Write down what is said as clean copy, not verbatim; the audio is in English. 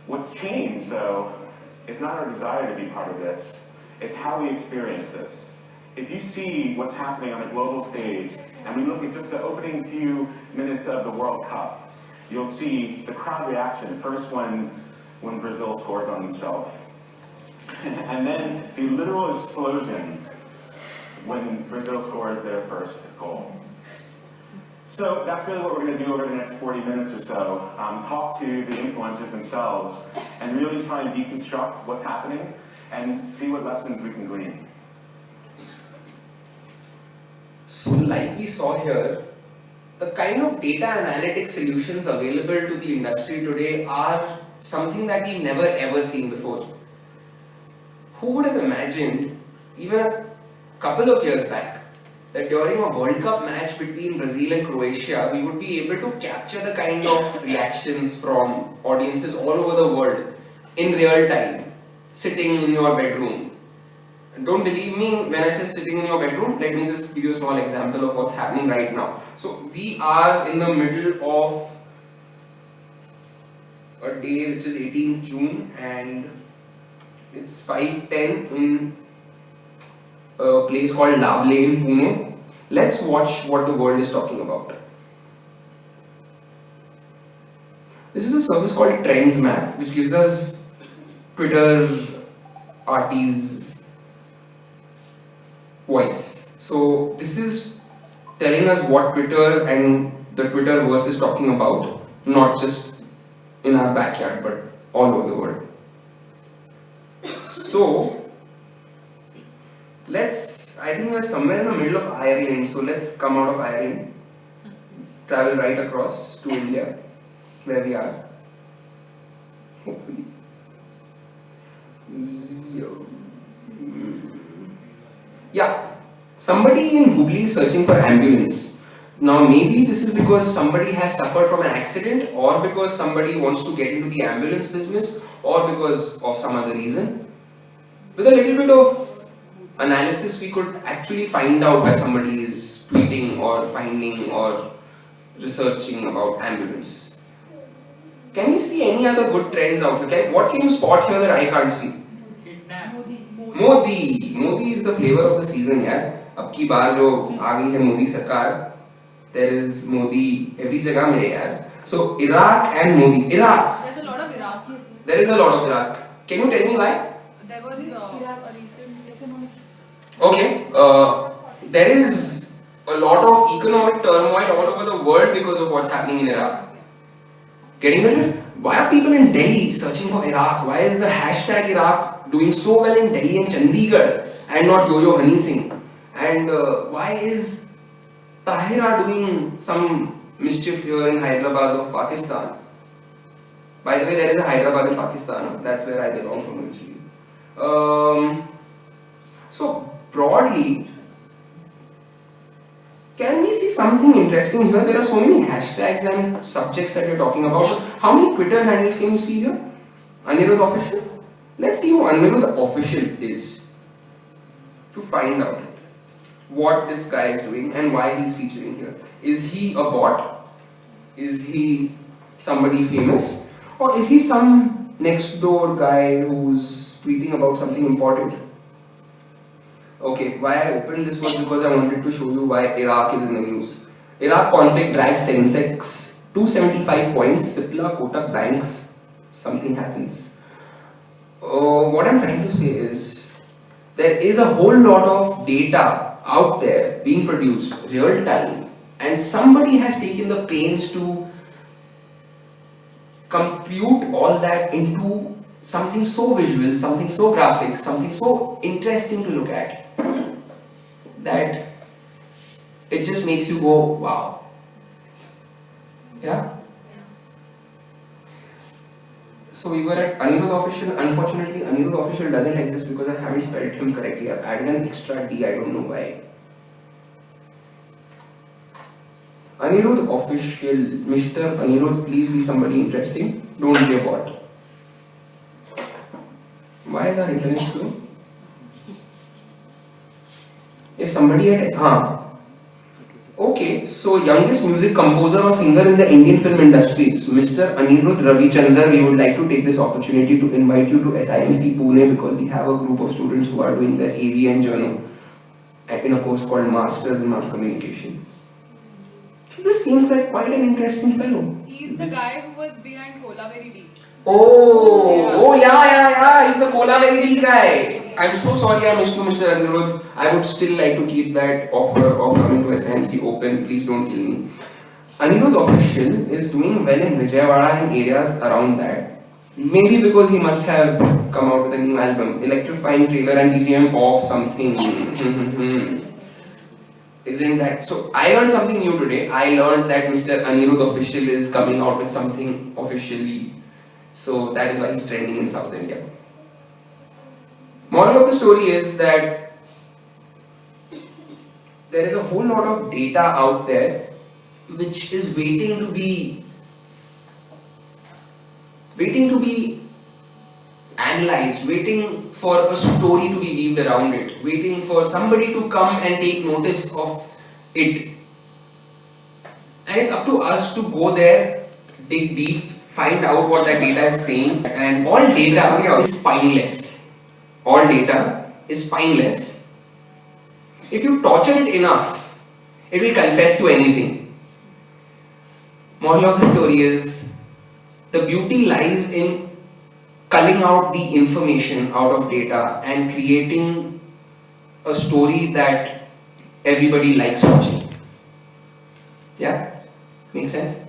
What's changed, though, is not our desire to be part of this, it's how we experience this. If you see what's happening on a global stage, and we look at just the opening few minutes of the World Cup, you'll see the crowd reaction, first when Brazil scores on themselves. And then the literal explosion when Brazil scores their first goal. So that's really what we're going to do over the next 40 minutes or so. Talk to the influencers themselves and really try and deconstruct what's happening and see what lessons we can glean. So like we saw here, the kind of data analytics solutions available to the industry today are something that we've never ever seen before. Who would have imagined, even a couple of years back, that during a World Cup match between Brazil and Croatia, we would be able to capture the kind of reactions from audiences all over the world in real time, sitting in your bedroom. And don't believe me when I say sitting in your bedroom, let me just give you a small example of what's happening right now. So we are in the middle of a day which is 18th June and it's 5:10 in a place called Lavle in Pune. Let's watch what the world is talking about. This is a service called Trends Map, which gives us Twitter arties voice. So this is telling us what Twitter and the Twitterverse is talking about, not just in our backyard, but all over the world. So I think we're somewhere in the middle of Ireland, so let's come out of Ireland, travel right across to India, where we are, hopefully. Yeah, somebody in Hubli is searching for ambulance. Now maybe this is because somebody has suffered from an accident, or because somebody wants to get into the ambulance business, or because of some other reason. With a little bit of analysis, we could actually find out why somebody is tweeting or finding or researching about ambulance. Can we see any other good trends out here? What can you spot here that I can't see? Modi is the flavor of the season, yaar. Ab ki baar jo aa gayi hai Modi sarkar, there is Modi every jagah mere yaar. So Iraq and Modi. Iraq. There's a lot of Iraqis. There is a lot of Iraq. Can you tell me why? There was a recent economic. Okay, there is a lot of economic turmoil all over the world because of what's happening in Iraq. Getting the drift? Why are people in Delhi searching for Iraq? Why is the hashtag Iraq doing so well in Delhi and Chandigarh and not Yo-Yo Honey Singh? And why is Tahira doing some mischief here in Hyderabad of Pakistan? By the way, there is a Hyderabad in Pakistan. That's where I belong from originally. So broadly, can we see something interesting here? There are so many hashtags and subjects that we're talking about. How many Twitter handles can you see here? Anirudh Official? Let's see who Anirudh Official is, to find out what this guy is doing and why he's featuring here. Is he a bot? Is he somebody famous? Or is he some next door guy who's tweeting about something important? Okay, why I opened this was because I wanted to show you why Iraq is in the news. Iraq conflict drags Sensex 275 points, Cipla, Kotak banks, something happens. What I'm trying to say is, there is a whole lot of data out there being produced real time, and somebody has taken the pains to compute all that into something so visual, something so graphic, something so interesting to look at, that it just makes you go, wow. Yeah? So we were at Anirudh Official. Unfortunately, Anirudh Official doesn't exist because I haven't spelled him correctly. I've added an extra D, I don't know why. Anirudh Official, Mr. Anirudh, please be somebody interesting. Don't be a bot. Why is our internet slow? If somebody at Okay, so youngest music composer or singer in the Indian film industry is Mr. Anirudh Ravichandran. We would like to take this opportunity to invite you to SIMC Pune because we have a group of students who are doing their AV and journal in a course called Masters in Mass Communication. So this seems like quite an interesting fellow. He's the guy who was behind Cola Very Deep. Oh, yeah. He's the Cola Very Tea guy. I'm so sorry I missed you, Mr. Anirudh. I would still like to keep that offer of coming to SIMC open. Please don't kill me. Anirudh Official is doing well in Vijayawada and areas around that. Maybe because he must have come out with a new album, electrifying trailer and BGM of something. Isn't that so? I learned something new today. I learned that Mr. Anirudh Official is coming out with something officially. So that is why he's trending in South India. Moral of the story is that there is a whole lot of data out there which is waiting to be analyzed, waiting for a story to be weaved around it, waiting for somebody to come and take notice of it. And it's up to us to go there, dig deep, find out what that data is saying, and all data is spineless. All data is spineless. If you torture it enough, it will confess to anything. Moral of the story is, the beauty lies in culling out the information out of data and creating a story that everybody likes watching. Yeah? Makes sense?